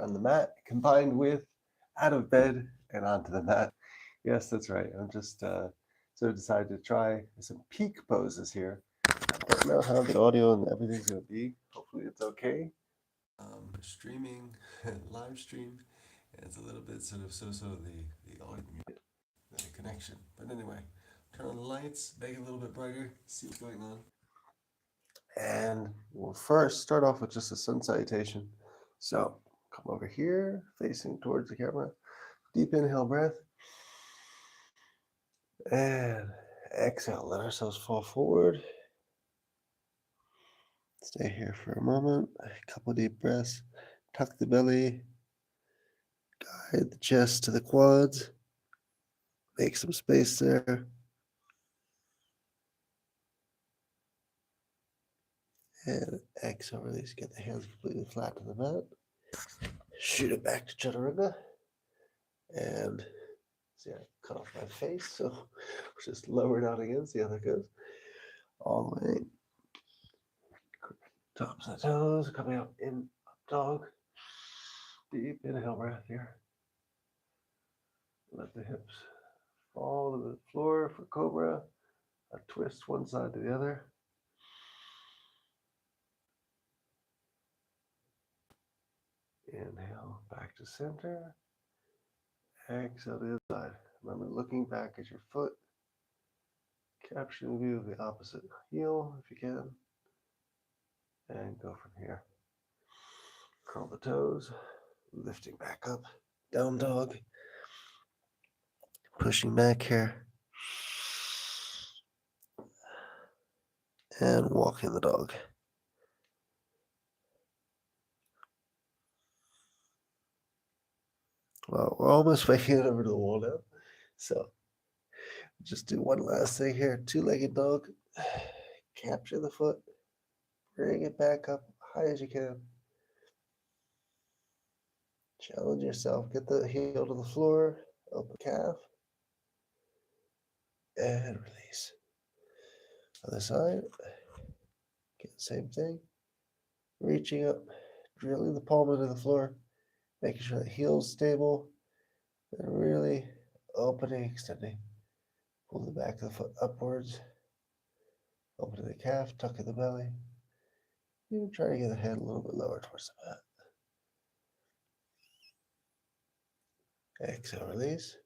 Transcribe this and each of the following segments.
on the mat, combined with out of bed and onto the mat. Yes, that's right. I'm just so decided to try some peak poses here. I don't know how the audio and everything's going to be. Hopefully it's okay. Streaming, live stream, and it's a little bit sort of the audio, the connection. But anyway, turn on the lights, make it a little bit brighter, see what's going on. And we'll first start off with just a sun salutation. So come over here, facing towards the camera. Deep inhale breath. And exhale, let ourselves fall forward. Stay here for a moment, a couple deep breaths. Tuck the belly, guide the chest to the quads. Make some space there. And exhale, release. Get the hands completely flat to the mat. Shoot it back to Chaturanga. And see, I cut off my face, so just lower down again. See how that goes. All the way. Tops of the toes coming up in up dog. Deep inhale breath here. Let the hips fall to the floor for cobra. A twist one side to the other. Inhale back to center. Exhale to the other side. Remember looking back at your foot. Capturing the view of the opposite heel if you can. And go from here. Curl the toes. Lifting back up. Down dog. Pushing back here. And walking the dog. Well, we're almost making it over to the wall now. So just do one last thing here. Two-legged dog. Capture the foot. Bring it back up high as you can. Challenge yourself. Get the heel to the floor. Open calf. And release. Other side. Get the same thing. Reaching up. Drilling the palm into the floor. Making sure the heel's stable. And really opening, extending. Pull the back of the foot upwards. Opening the calf. Tucking the belly. Even try to get the head a little bit lower towards the mat. Exhale, release.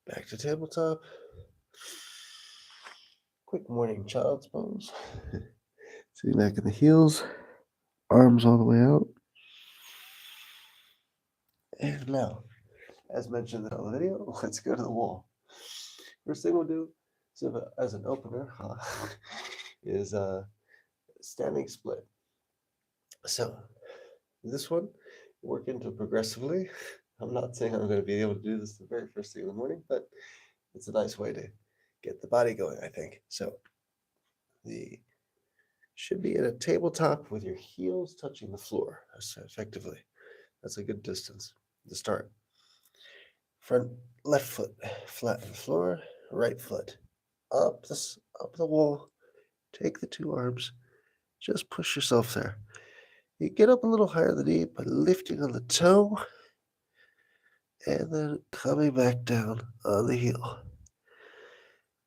Back to tabletop. Quick morning child's pose. Sitting back in the heels. Arms all the way out. And now, as mentioned in the video, let's go to the wall. First thing we'll do, so as an opener, is a standing split. So this one, work into progressively. I'm not saying I'm going to be able to do this the very first thing in the morning, but it's a nice way to get the body going, I think. So the should be at a tabletop with your heels touching the floor, effectively. That's a good distance to start. Front left foot flat on the floor, right foot up the wall. Take the two arms, just push yourself there. You get up a little higher than the knee by lifting on the toe and then coming back down on the heel.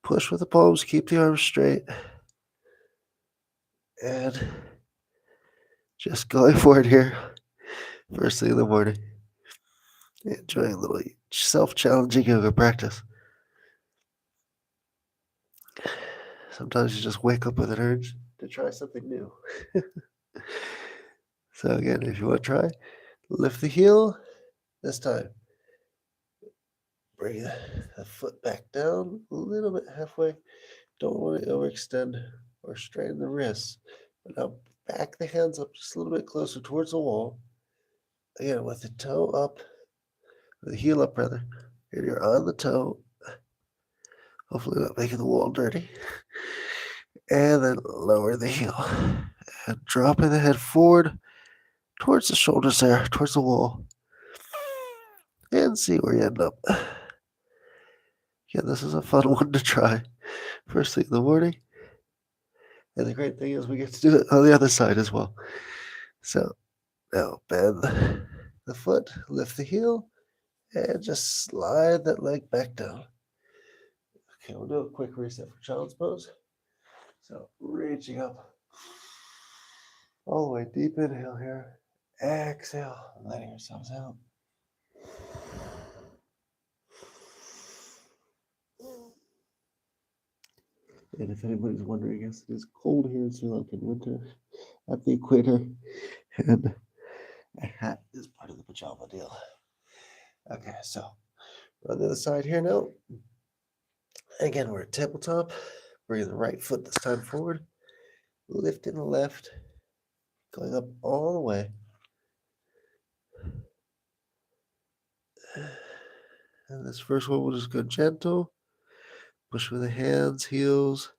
Push with the palms, keep the arms straight, and just going for it here. First thing in the morning. Enjoying a little self-challenging yoga practice. Sometimes you just wake up with an urge to try something new. So again, if you want to try, lift the heel. This time, bring the foot back down a little bit halfway. Don't want to overextend or strain the wrists. But now back the hands up just a little bit closer towards the wall. Again, with the toe up, the heel up rather. And you're on the toe. Hopefully not making the wall dirty. And then lower the heel. And dropping the head forward towards the shoulders there, towards the wall. And see where you end up. Yeah, this is a fun one to try. First thing in the morning. And the great thing is we get to do it on the other side as well. So Now bend the foot, lift the heel, and just slide that leg back down. Okay, we'll do a quick reset for child's pose. So reaching up all the way, deep inhale here. Exhale, letting yourselves out. And if anybody's wondering, yes, it is cold here in Sri Lanka in winter at the equator, and a hat is part of the pajama deal. Okay, so we're on the other side here now. Again, we're at tabletop. Bring the right foot this time forward, lifting the left, going up all the way. And this first one, we'll just go gentle. Push with the hands, heels.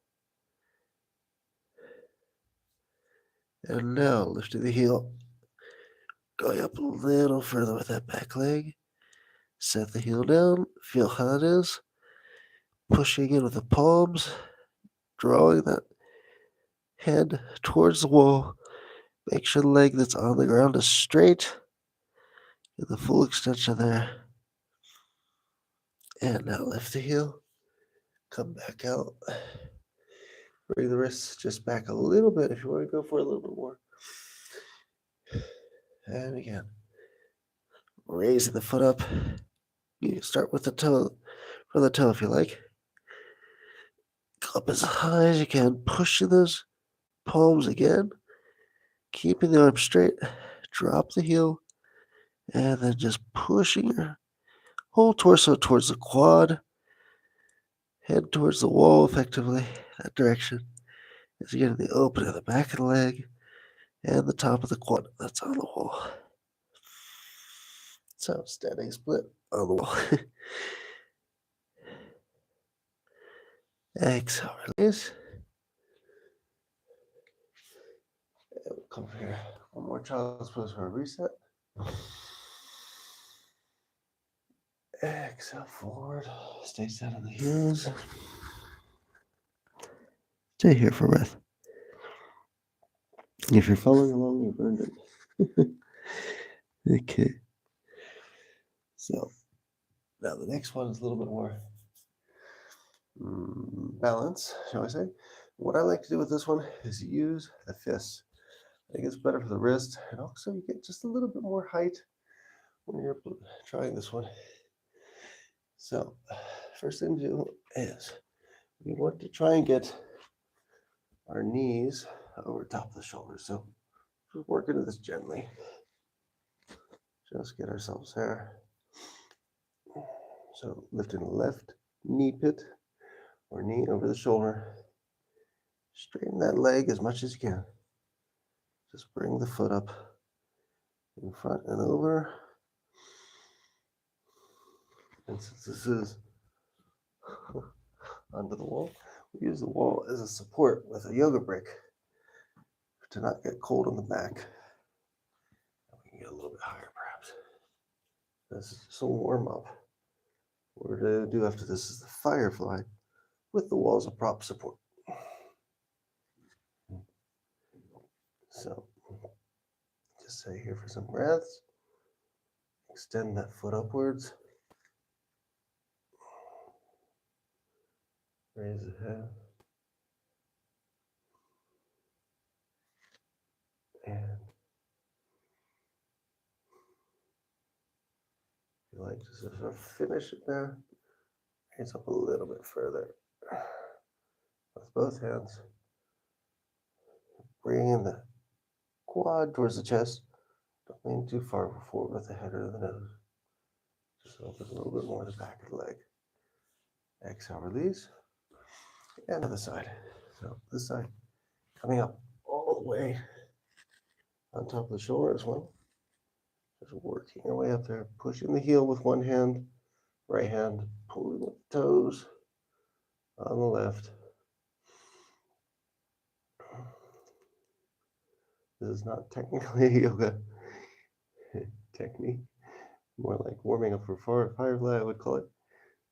And now lifting the heel. Going up a little further with that back leg. Set the heel down. Feel how it is. Pushing in with the palms. Drawing that head towards the wall. Make sure the leg that's on the ground is straight. Get the full extension there. And now lift the heel. Come back out. Bring the wrists just back a little bit if you want to go for a little bit more. And again, raising the foot up. You can start with the toe, from the toe if you like. Go up as high as you can, pushing those palms again, keeping the arm straight. Drop the heel, and then just pushing your whole torso towards the quad. Head towards the wall effectively, that direction. As you get the open of the back of the leg and the top of the quad that's on the wall. So, standing split on the wall. Exhale, release. And we'll come here. One more child's pose for a reset. Exhale forward. Stay set on the heels. Stay here for breath. If you're following along, you've earned it. Okay. So now the next one is a little bit more balance, shall I say. What I like to do with this one is use the fists. I think it's better for the wrist, and also you get just a little bit more height when you're trying this one. So first thing to do is we want to try and get our knees over top of the shoulders. So just work into this gently. Just get ourselves there. So lifting the left knee pit or knee over the shoulder. Straighten that leg as much as you can. Just bring the foot up in front and over. And since this is under the wall, we use the wall as a support with a yoga brick to not get cold on the back. We can get a little bit higher perhaps. This is just a warm up. What we're going to do after this is the firefly with the wall as a prop support. So just stay here for some breaths. Extend that foot upwards. Raise the head. And if you like to sort of finish it there, raise up a little bit further with both hands. Bringing the quad towards the chest. Don't lean too far forward with the head or the nose. Just open a little bit more the back of the leg. Exhale, release. And other side. So this side coming up all the way on top of the shoulder as well. Just working your way up there, pushing the heel with one hand, right hand, pulling with the toes on the left. This is not technically a yoga technique, more like warming up for firefly, I would call it.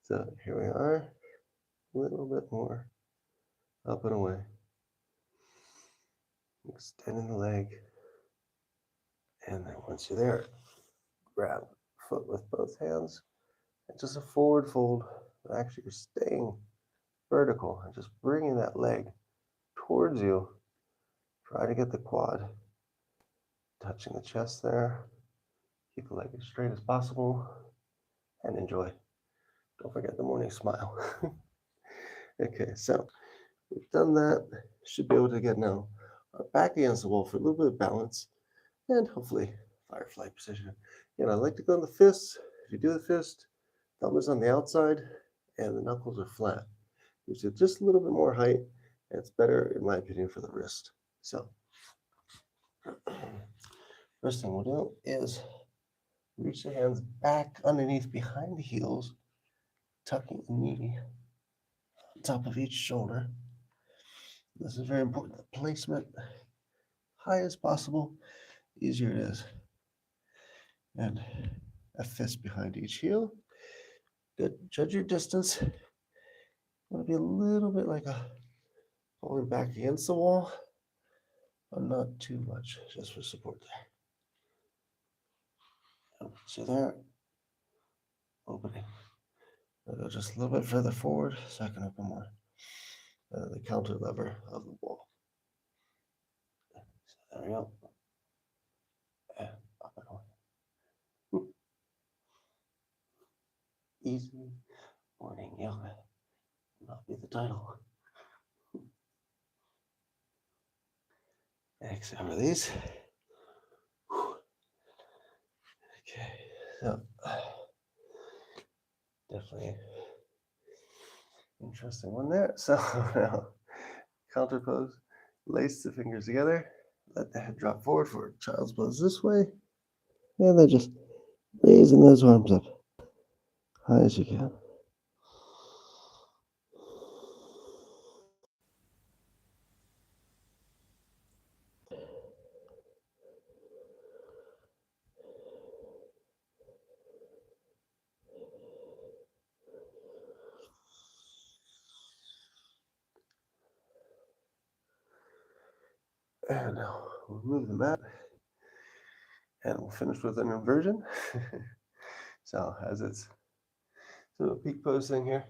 So here we are, a little bit more up and away. Extending the leg And then once you're there, grab foot with both hands and just a forward fold. Actually, you're staying vertical and just bringing that leg towards you. Try to get the quad touching the chest there. Keep the leg as straight as possible and enjoy. Don't forget the morning smile. Okay, so we've done that. Should be able to get now our back against the wall for a little bit of balance and hopefully firefly position. I like to go in the fists. If you do the fist, thumb is on the outside and the knuckles are flat. Gives you just a little bit more height, and it's better, in my opinion, for the wrist. So, first thing we'll do is reach the hands back underneath behind the heels, tucking the knee on top of each shoulder. This is very important. The placement, high as possible, easier it is. And a fist behind each heel. Good. Judge your distance. Want to be a little bit like a falling back against the wall, but not too much, just for support there. So there, opening. I'll go just a little bit further forward so I can open more. The counter lever of the wall. So there we go. And up and away. Easy morning yoga. Not be the title. Exhale, release. Okay, so definitely interesting one there. So now counter pose, lace the fingers together, let the head drop forward for child's pose this way, and then just raising those arms up high as you can. And now we'll move the mat and we'll finish with an inversion. So as it's sort of a peak pose thing here,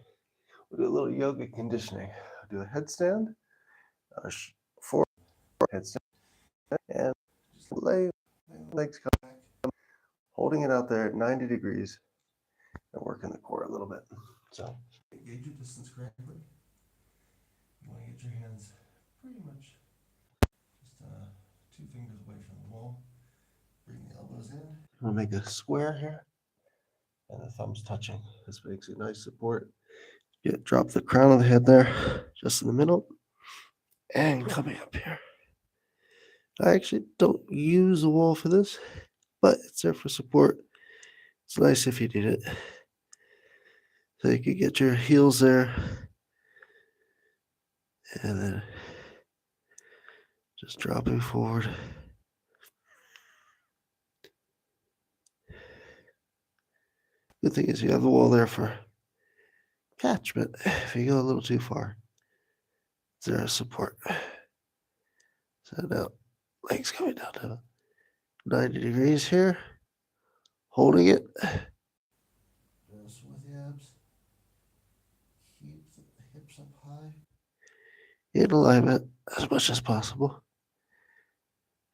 we'll do a little yoga conditioning. We'll do a headstand, forward headstand, and just lay legs come back, holding it out there at 90 degrees and working the core a little bit. So engage your distance correctly. You want to get your hands pretty much just 2 fingers away from the wall. Bring the elbows in. We'll make a square here, and the thumbs touching. This makes a nice support. Drop the crown of the head there, just in the middle, and coming up here. I actually don't use the wall for this, but it's there for support. It's nice if you need it. So you can get your heels there, and then just dropping forward. Good thing is you have the wall there for catchment. If you go a little too far, it's there as support. So now, legs coming down to 90 degrees here, holding it. Just with the abs. Keep the hips up high. In alignment as much as possible.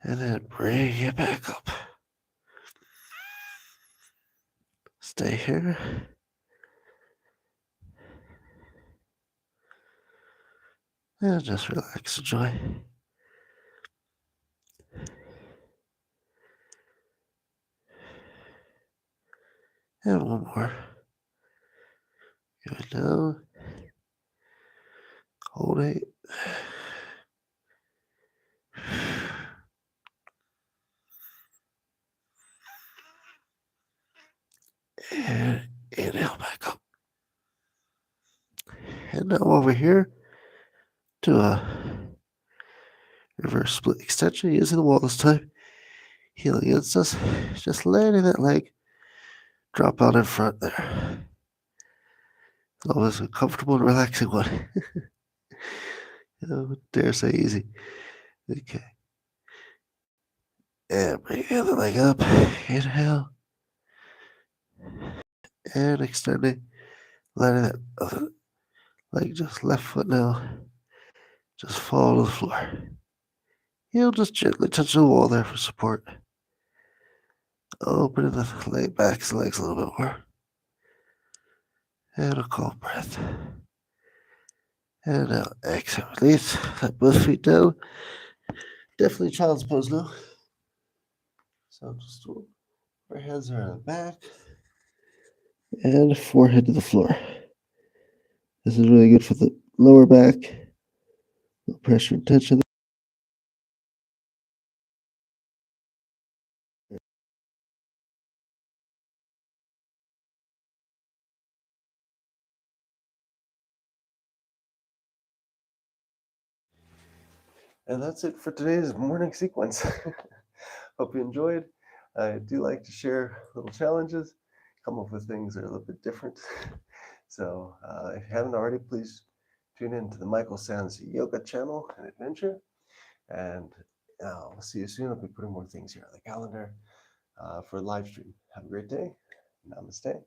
And then bring it back up. Stay here. And just relax, enjoy. And one more. Go down. Hold it. And inhale back up. And now over here to a reverse split extension using the wall this time. Heel against us. Just letting that leg drop out in front there. Always a comfortable and relaxing one. Dare say easy. Okay. And bring the other leg up. Inhale. And extending. Letting that other leg, just left foot now, just fall to the floor. Heel just gently touch the wall there for support. Opening the leg back, the legs a little bit more. And a calm breath. And now exhale, release. Let both feet down. Definitely child's pose now. So just our hands are on the back. And forehead to the floor. This is really good for the lower back. No pressure and tension. And that's it for today's morning sequence. Hope you enjoyed. I do like to share little challenges, come up with things that are a little bit different. So if you haven't already, please tune in to the Michael Sands Yoga channel and adventure. And we'll see you soon. I'll be putting more things here on the calendar for a live stream. Have a great day. Namaste.